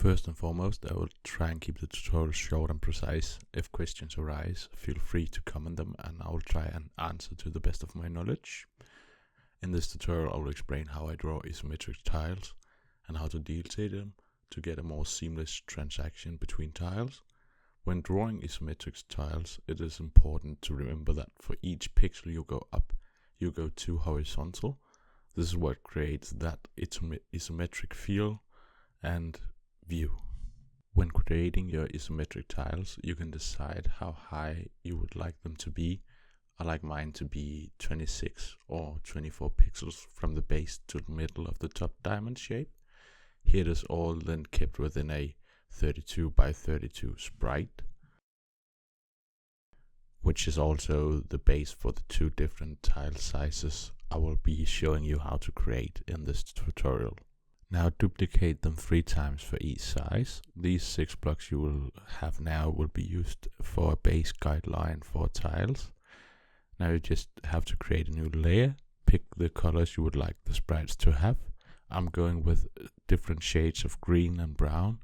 First and foremost, I will try and keep the tutorial short and precise. If questions arise, feel free to comment them and I will try and answer to the best of my knowledge. In this tutorial, I will explain how I draw isometric tiles and how to detail them to get a more seamless transaction between tiles. When drawing isometric tiles, it is important to remember that for each pixel you go up, you go 2 horizontal. This is what creates that isometric feel and view. When creating your isometric tiles, you can decide how high you would like them to be. I like mine to be 26 or 24 pixels from the base to the middle of the top diamond shape. Here it is all then kept within a 32 by 32 sprite, which is also the base for the 2 different tile sizes I will be showing you how to create in this tutorial. Now duplicate them 3 times for each size. These 6 blocks you will have now will be used for a base guideline for tiles. Now you just have to create a new layer, pick the colors you would like the sprites to have. I'm going with different shades of green and brown,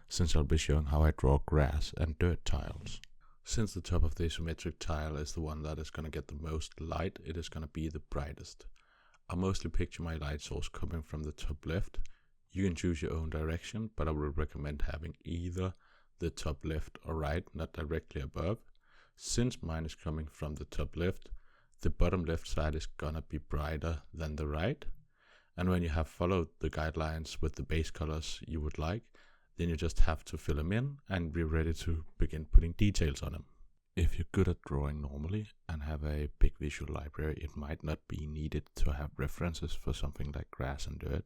since I'll be showing how I draw grass and dirt tiles. Since the top of the isometric tile is the one that is going to get the most light, it is going to be the brightest. I mostly picture my light source coming from the top left. You can choose your own direction, but I would recommend having either the top left or right, not directly above. Since mine is coming from the top left, the bottom left side is gonna be brighter than the right. And when you have followed the guidelines with the base colors you would like, then you just have to fill them in and be ready to begin putting details on them. If you're good at drawing normally and have a big visual library, it might not be needed to have references for something like grass and dirt,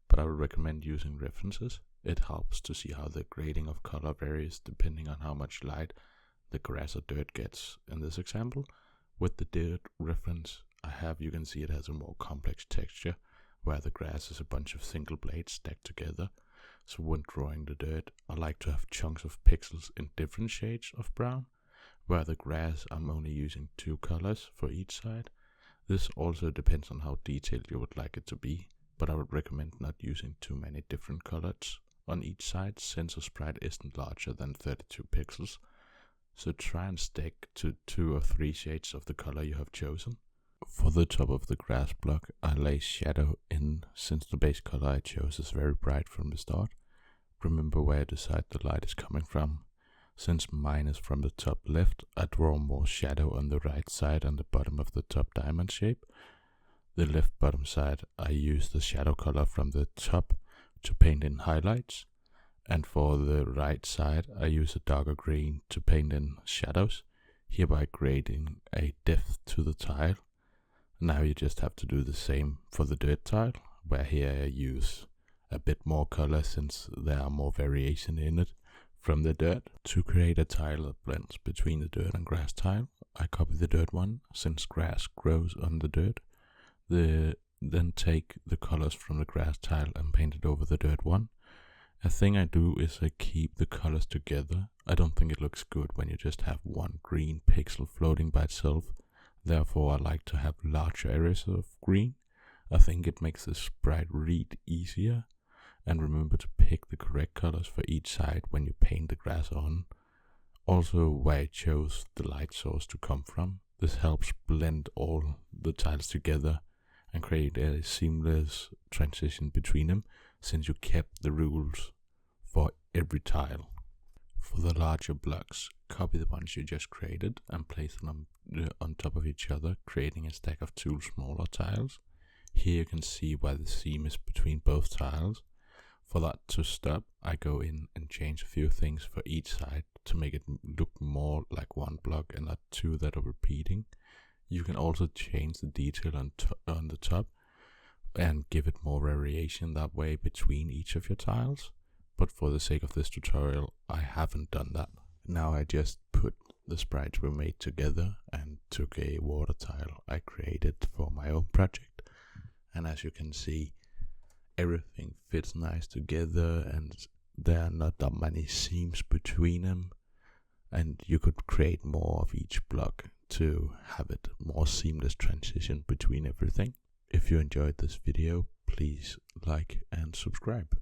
but I would recommend using references. It helps to see how the grading of color varies depending on how much light the grass or dirt gets. In this example, with the dirt reference I have, you can see it has a more complex texture, where the grass is a bunch of single blades stacked together. So when drawing the dirt, I like to have chunks of pixels in different shades of brown, where the grass I'm only using 2 colors for each side. This also depends on how detailed you would like it to be, but I would recommend not using too many different colors on each side, since a sprite isn't larger than 32 pixels. So try and stick to 2 or 3 shades of the color you have chosen. For the top of the grass block, I lay shadow in, since the base color I chose is very bright from the start. Remember where you decide the light is coming from. Since mine is from the top left, I draw more shadow on the right side and the bottom of the top diamond shape. The left bottom side, I use the shadow color from the top to paint in highlights. And for the right side, I use a darker green to paint in shadows, hereby creating a depth to the tile. Now you just have to do the same for the dirt tile, where here I use a bit more color since there are more variation in it from the dirt. To create a tile that blends between the dirt and grass tile, I copy the dirt one, since grass grows on the dirt. Then take the colors from the grass tile and paint it over the dirt one. A thing I do is I keep the colors together. I don't think it looks good when you just have one green pixel floating by itself. Therefore, I like to have larger areas of green. I think it makes the sprite read easier. And remember to pick the correct colors for each side when you paint the grass on. Also, where I chose the light source to come from. This helps blend all the tiles together and create a seamless transition between them, since you kept the rules for every tile. For the larger blocks, copy the ones you just created and place them on top of each other, creating a stack of 2 smaller tiles. Here you can see where the seam is between both tiles. For that to stop, I go in and change a few things for each side to make it look more like one block and not 2 that are repeating. You can also change the detail on the top and give it more variation that way between each of your tiles. But for the sake of this tutorial, I haven't done that. Now I just put the sprites we made together and took a water tile I created for my own project. And as you can see, everything fits nice together and there are not that many seams between them. And you could create more of each block to have it more seamless transition between everything. If you enjoyed this video, please like and subscribe.